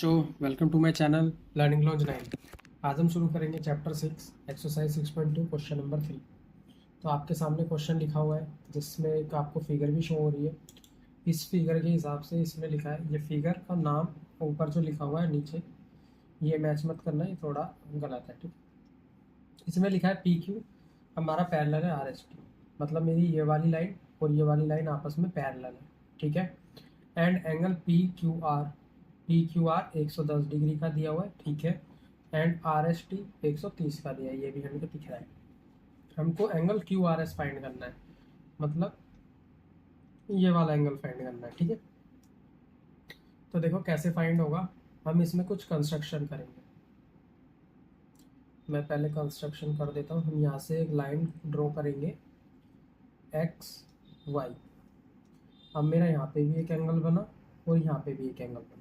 बच्चों, welcome to my channel learning launch 9। आज हम शुरू करेंगे चैप्टर 6 एक्सरसाइज 6.2 क्वेश्चन नंबर 3। तो आपके सामने क्वेश्चन लिखा हुआ है जिसमें एक आपको फिगर भी शो हो रही है। इस फिगर के हिसाब से इसमें लिखा है, ये फिगर का नाम ऊपर जो लिखा हुआ है नीचे ये मैच मत करना, ये थोड़ा गलत है। ठीक, इसमें लिखा है पी क्यू हमारा पैरेलल है आर एस टी, मतलब मेरी ये वाली लाइन और ये वाली लाइन आपस में पैरेलल है। ठीक है, and angle P Q R 110 degree का दिया हुआ है। ठीक है, एंड आर एस टी 130 का दिया है, ये भी हमको दिख रहा है। हमको angle Q R S find करना है, मतलब ये वाला एंगल फाइंड करना है। ठीक है, तो देखो कैसे फाइंड होगा। हम इसमें कुछ कंस्ट्रक्शन करेंगे। मैं पहले कंस्ट्रक्शन कर देता हूँ। हम यहाँ से एक लाइन ड्रॉ करेंगे एक्स वाई। अब मेरा यहाँ पे भी एक एंगल बना और यहाँ पे भी एक एंगल बना।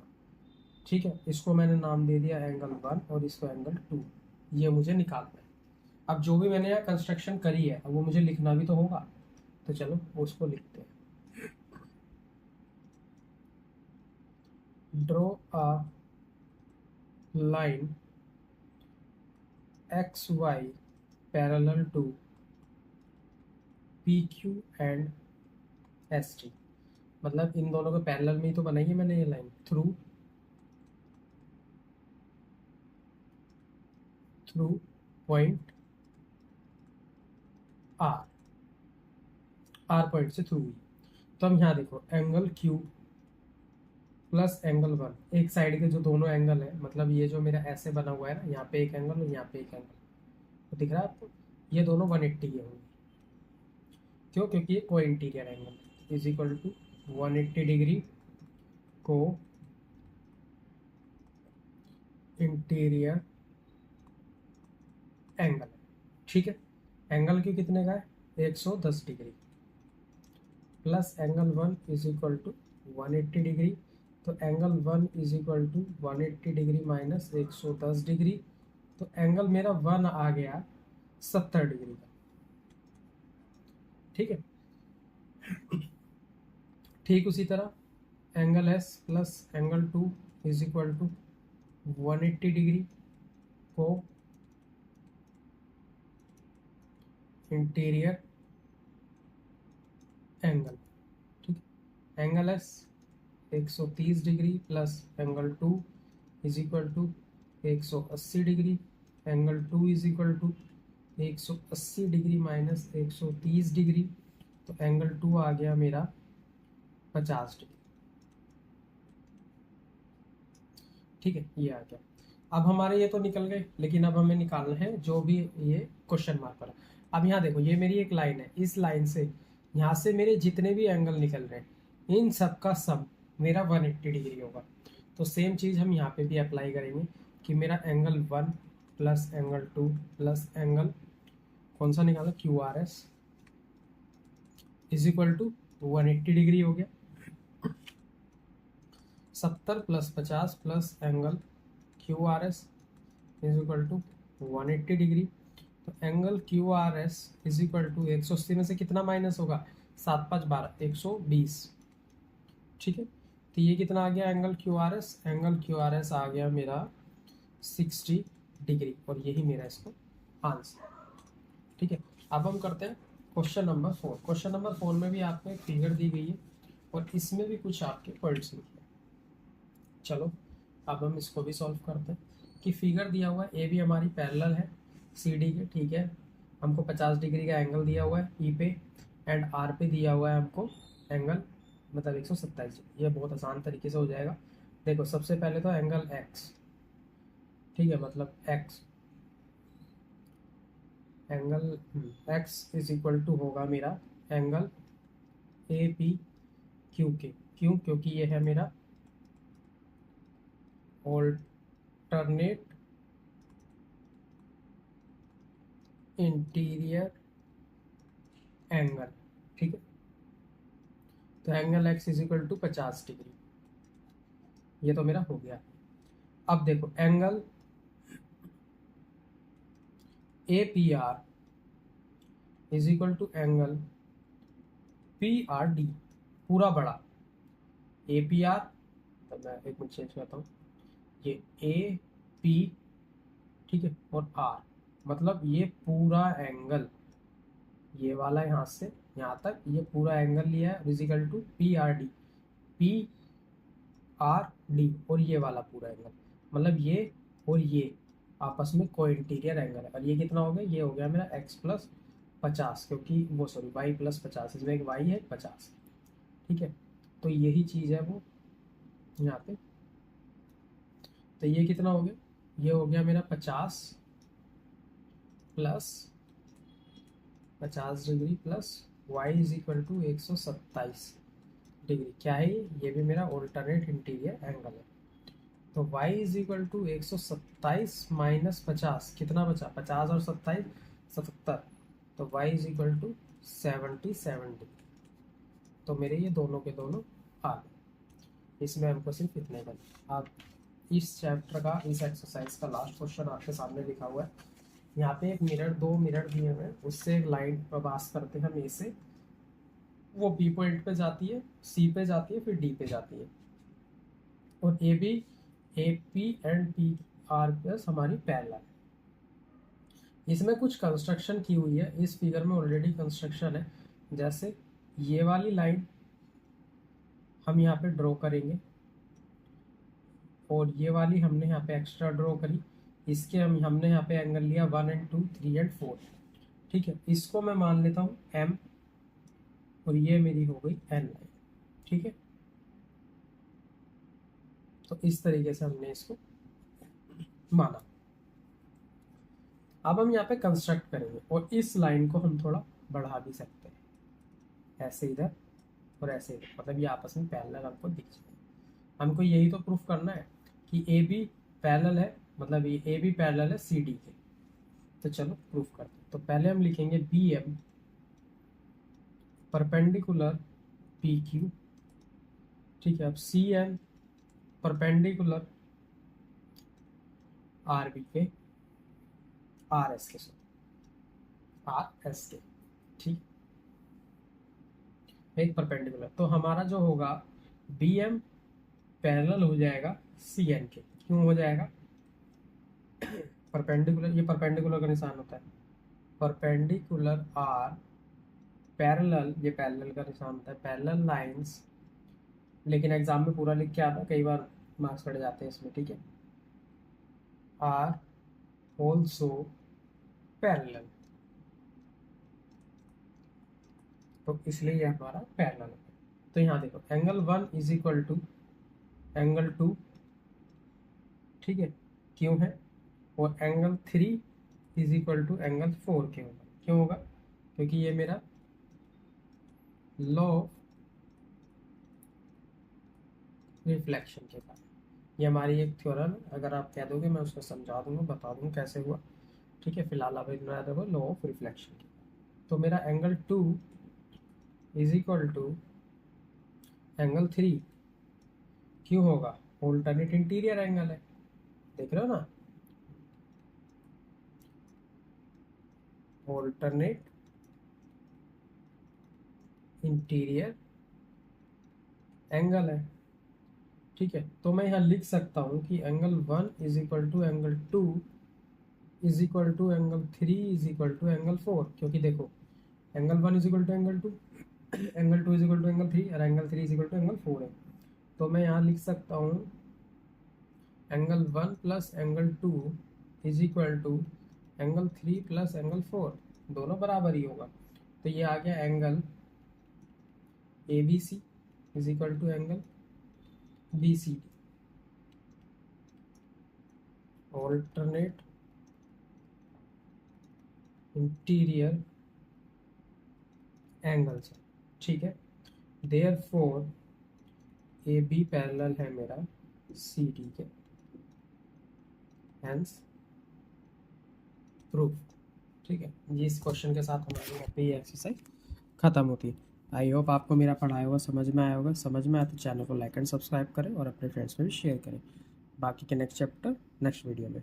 ठीक है, इसको मैंने नाम दे दिया एंगल 1 और इसको एंगल 2। ये मुझे निकालना है। अब जो भी मैंने यहाँ कंस्ट्रक्शन करी है अब वो मुझे लिखना भी तो होगा, तो चलो उसको लिखते हैं। Draw a line X Y parallel to P Q and S T, मतलब इन दोनों के पैरेलल में ही तो बनाई है मैंने ये line. Through point R, R point से थ्रू हुई। तो हम यहाँ देखो एंगल क्यू प्लस एंगल 1, एक साइड के जो दोनों एंगल है, मतलब ये जो मेरा ऐसे बना हुआ है ना, यहाँ पे एक एंगल और यहाँ पे एक एंगल, तो दिख रहा है आपको, ये दोनों 180 के होंगे। क्यों? क्योंकि ये को interior angle is equal to 180 degree को इंटीरियर एंगल। ठीक है, एंगल क्यू कितने का है? 110 degree plus angle 1 is equal to 180 degree. तो angle 1 is equal to 180 degree minus 110 degree, तो एंगल मेरा 1 आ गया 70 डिग्री का। ठीक है, ठीक उसी तरह angle S plus angle 2 is equal to 180 degree को इंटीरियर एंगल। ठीक, angle S 130 degree plus angle 2 is equal to 180 degree. Angle 2 is equal to 180 degree minus 130 degree, तो एंगल 2 आ गया मेरा 50 डिग्री। ठीक है, ये आ गया। अब हमारे ये तो निकल गए, लेकिन अब हमें निकालना है जो भी ये क्वेश्चन मार्क पर। अब यहाँ देखो, ये मेरी एक लाइन है, इस लाइन से यहाँ से मेरे जितने भी एंगल निकल रहे हैं इन सब का सम मेरा 180 डिग्री होगा। तो सेम चीज़ हम यहाँ पे भी अप्लाई करेंगे कि मेरा angle 1 plus angle 2 plus angle कौन सा निकाला, Q R S is equal to 180 degree हो गया। 70 plus 50 plus angle Q R S is equal to 180 degree. तो angle Q R S is equal to 180 में से कितना माइनस होगा, 7 5 12 120। ठीक है, तो ये कितना आ गया angle Q R S? Angle Q R S आ गया मेरा 60 डिग्री, और यही मेरा इसको आंसर। ठीक है, अब हम करते हैं क्वेश्चन नंबर 4। क्वेश्चन नंबर 4 में भी आपको एक फिगर दी गई है और इसमें भी कुछ आपके पॉइंट्स लिखे हैं। चलो अब हम इसको भी सॉल्व करते हैं। कि फिगर दिया हुआ है, ए भी हमारी पैरेलल है सी डी के। ठीक है, हमको 50 डिग्री का एंगल दिया हुआ है ई पे, एंड आर पे दिया हुआ है हमको एंगल मतलब 127। ये बहुत आसान तरीके से हो जाएगा। देखो सबसे पहले तो एंगल एक्स, ठीक है, मतलब X angle X is equal to होगा मेरा एंगल ए पी क्यू के। क्यों? क्योंकि ये है मेरा ऑल्टरनेट इंटीरियर एंगल। ठीक है, तो angle X is equal to 50 degree, ये तो मेरा हो गया। अब देखो angle A P R is equal to angle P R D, पूरा बड़ा ए पी आर। तो मैं एक मिनट चेंज करता हूँ, ये ए पी, ठीक है, और आर, मतलब ये पूरा एंगल, ये वाला यहाँ से यहाँ तक ये पूरा एंगल लिया है is equal to P R D, P R D, और ये वाला पूरा एंगल, मतलब ये और ये आपस में को इंटीरियर एंगल है। और ये कितना हो गया, ये हो गया मेरा x प्लस 50, क्योंकि वो सॉरी y प्लस 50, इसमें एक y है 50, ठीक है। तो यही चीज़ है वो यहाँ पे। तो ये कितना हो गया, ये हो गया मेरा 50 plus 50 degree plus y is equal to 127 degree. क्या है ये भी मेरा ऑल्टरनेट इंटीरियर एंगल है। तो y is equal to 127 minus 50, कितना बचा, 50 और 27 77, तो y is equal to 77 degree. तो मेरे ये दोनों के दोनों आ गए। इसमें हमको सिर्फ इतने करना। अब इस चैप्टर का, इस एक्सरसाइज का लास्ट क्वेश्चन आपके सामने लिखा हुआ है। यहाँ पे एक मिरर, दो मिरर दिए हुए हैं, उससे एक लाइन पास करते हैं हम ए से, वो बी पॉइंट पे जाती है, सी पे जाती है, फिर डी पे जाती है, और A B, A P and P R plus हमारी पैरेलल। इसमें कुछ कंस्ट्रक्शन की हुई है, इस फिगर में ऑलरेडी कंस्ट्रक्शन है। जैसे ये वाली लाइन हम यहाँ पे ड्रॉ करेंगे, और ये वाली हमने यहाँ पे एक्स्ट्रा ड्रॉ करी, इसके हमने यहाँ पे एंगल लिया 1 and 2 3 and 4, ठीक है। इसको मैं मान लेता हूँ m, और ये मेरी हो गई n लाइन, ठीक है। तो इस तरीके से हमने इसको माना। अब हम यहाँ पे कंस्ट्रक्ट करेंगे, और इस लाइन को हम थोड़ा बढ़ा भी सकते हैं, ऐसे इधर और ऐसे इधर, मतलब ये आपस में पैरेलल हमको दिख जाए। हमको यही तो प्रूफ करना है कि ए बी पैरेलल है, मतलब ये ए बी पैरेलल है सी डी के। तो चलो प्रूफ करते हैं। तो पहले हम लिखेंगे B M perpendicular P Q, ठीक है। अब C N perpendicular R B के, आर एस के, आर एस के, ठीक, एक परपेंडिकुलर। तो हमारा जो होगा बी एम पैरेलल हो जाएगा सी एन के। क्यों हो जाएगा, परपेंडिकुलर, ये परपेंडिकुलर का निशान होता है, परपेंडिकुलर आर पैरेलल, ये पैरेलल का निशान होता है, पैरेलल लाइंस। लेकिन एग्जाम में पूरा लिख के आता है, कई बार मार्क्स कट जाते हैं इसमें, ठीक है। आर ऑल्सो पैरेलल, तो इसलिए ये हमारा पैरेलल है। तो यहाँ देखो angle 1 is equal to angle 2, ठीक है, क्यों है, और angle 3 is equal to angle 4 क्यों होगा, क्यों होगा, क्योंकि ये मेरा लॉ ऑफ रिफ्लेक्शन के कारण, ये हमारी एक थ्योरम है। अगर आप कह दोगे मैं उसको समझा दूंगा, बता दूंगा कैसे हुआ, ठीक है। फिलहाल आप इतना देखो लॉ ऑफ रिफ्लेक्शन के। तो मेरा angle 2 is equal to angle 3 क्यों होगा, ऑल्टरनेट इंटीरियर एंगल है, देख रहे हो ना, ऑल्टरनेट इंटीरियर एंगल है, ठीक है। तो मैं यहाँ लिख सकता हूँ कि angle 1 is equal to angle 2 is equal to angle 3 is equal to angle 4, क्योंकि देखो angle 1 is equal to angle 2, angle 2 is equal to angle 3, और angle 3 is equal to angle 4 है। तो मैं यहाँ लिख सकता हूँ angle 1 plus angle 2 is equal to angle 3 plus angle 4, दोनों बराबर ही होगा। तो ये आ गया angle A B C is equal to angle B C D, alternate interior angles, ठीक है। देयरफॉर ए बी पैरेलल है मेरा सी डी के, हेंस प्रूफ, ठीक है। ये इस क्वेश्चन के साथ हमारी यहाँ पे ये एक्सरसाइज खत्म होती है। आई होप आपको मेरा पढ़ाया हुआ समझ में आया होगा। समझ में आया तो चैनल को लाइक एंड सब्सक्राइब करें और अपने फ्रेंड्स में भी शेयर करें। बाकी के नेक्स्ट चैप्टर नेक्स्ट वीडियो में।